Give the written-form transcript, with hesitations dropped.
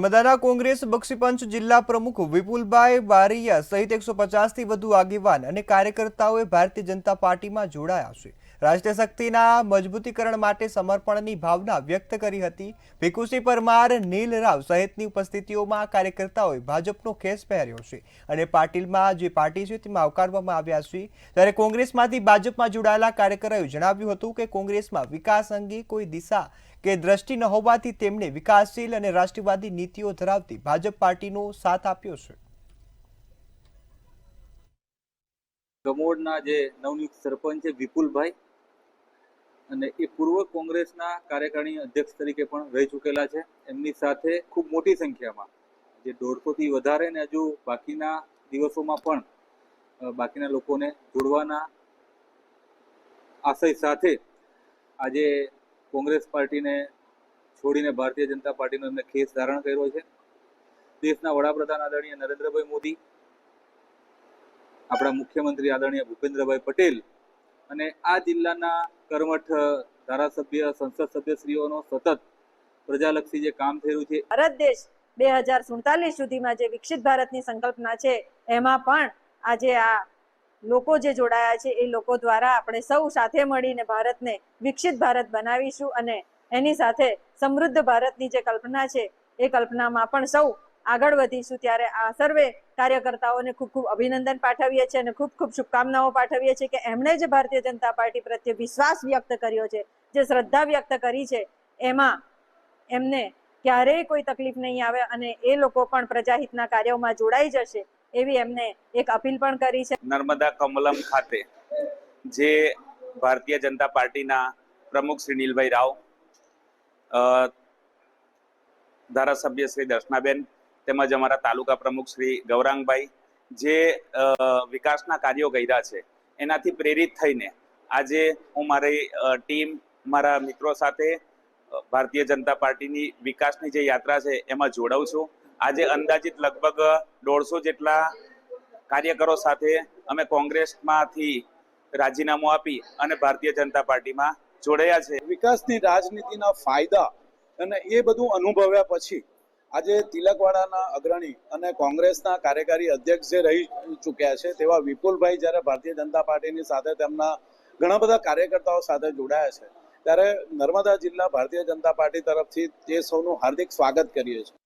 નર્મદાના કોંગ્રેસ બક્ષીપંચ જિલ્લા પ્રમુખ વિપુલભાઈ બારૈયા સહિત 150 થી વધુ આગેવાન અને કાર્યકર્તાઓએ ભારતીય જનતા પાર્ટીમાં જોડાયા છે। રાષ્ટ્રીય શક્તિના મજબૂતીકરણ માટે સમર્પણની ભાવના વ્યક્ત કરી હતી। ભીખુસિંહ પરમાર, નીલ રાવ સહિતની ઉપસ્થિતિઓમાં કાર્યકર્તાઓએ ભાજપનો ખેસ પહેર્યો છે અને પાટીલમાં જે પાર્ટી છે તેમાં આવકારવામાં આવ્યા છે। ત્યારે કોંગ્રેસમાંથી ભાજપમાં જોડાયેલા કાર્યકરોએ જણાવ્યું હતું કે કોંગ્રેસમાં વિકાસ અંગે કોઈ દિશા કે દ્રષ્ટિ ન હોવાથી તેમણે વિકાસશીલ અને રાષ્ટ્રવાદી નીતિઓ ધરાવતી ભાજપ પાર્ટીનો સાથ આપ્યો છે। ગમોડના જે નવનિયુક્ત સરપંચ છે વિપુલભાઈ અને એ પૂર્વ કોંગ્રેસના કાર્યકારી અધ્યક્ષ તરીકે પણ રહી ચૂકેલા છે। એમની સાથે ખૂબ મોટી સંખ્યામાં જે 150 થી વધારે ને હજુ બાકીના દિવસોમાં પણ બાકીના લોકોને જોડવાના આશય સાથે આજે કોંગ્રેસ પાર્ટીને છોડીને ભારતીય જનતા પાર્ટીનો એમને ખેસ ધારણ કર્યો છે। દેશના વડાપ્રધાન આદરણીય નરેન્દ્રભાઈ મોદી, આપણા મુખ્યમંત્રી આદરણીય ભૂપેન્દ્રભાઈ પટેલ અને આ જિલ્લાના કર્મઠ ધારાસભ્ય, સંસદ સભ્યશ્રીઓનો સતત પ્રજાલક્ષી જે કામ થયું છે। ભારત દેશ 2047 સુધીમાં જે વિકસિત ભારતની સંકલ્પના છે એમાં પણ આજે આ લોકો જે જોડાયા છે એ લોકો દ્વારા આપણે સૌ સાથે મળીને ભારતને વિકસિત ભારત બનાવીશું અને એની સાથે સમૃદ્ધ ભારતની જે કલ્પના છે એ કલ્પનામાં પણ સૌ આગળ વધીશું। ત્યારે આ સર્વે કાર્યકર્તાઓને ખૂબ ખૂબ અભિનંદન પાઠવીએ છીએ અને ખૂબ ખૂબ શુભકામનાઓ પાઠવીએ છીએ કે એમણે જે ભારતીય જનતા પાર્ટી પ્રત્યે વિશ્વાસ વ્યક્ત કર્યો છે, જે શ્રદ્ધા વ્યક્ત કરી છે, એમાં એમને ક્યારેય કોઈ તકલીફ નહીં આવે અને એ લોકો પણ પ્રજાહિતના કાર્યોમાં જોડાઈ જશે એવી એમને એક અપીલ પણ કરી છે। નર્મદા કમલમ ખાતે જે ભારતીય જનતા પાર્ટીના પ્રમુખ શ્રી નીલભાઈ રાવ, ધારાસભ્ય શ્રી દર્શનાબેન તેમજ અમારા તાલુકા પ્રમુખ શ્રી ગૌરાંગભાઈ જે વિકાસના કાર્યો કર્યા છે એનાથી પ્રેરિત થઈને આજે હું મારી ટીમ, મારા મિત્રો સાથે ભારતીય જનતા પાર્ટીની વિકાસની જે યાત્રા છે એમાં જોડાઉં છું। આજે અંદાજિત લગભગ 150 જેટલા કાર્યકરો સાથે અમે કોંગ્રેસમાંથી રાજીનામું આપી અને ભારતીય જનતા પાર્ટીમાં જોડાયા છે। વિકાસની રાજનીતિના ફાયદા અને એ બધું અનુભવ્યા પછી આજે તિલકવાડાના અગ્રણી અને કોંગ્રેસના કાર્યકારી અધ્યક્ષ જે રહી ચૂક્યા છે તેવા વિપુલભાઈ જ્યારે ભારતીય જનતા પાર્ટીની સાથે તેમના ઘણા બધા કાર્યકર્તાઓ સાથે જોડાયા છે ત્યારે નર્મદા જિલ્લા ભારતીય જનતા પાર્ટી તરફથી તે સૌનું હાર્દિક સ્વાગત કરીએ છીએ।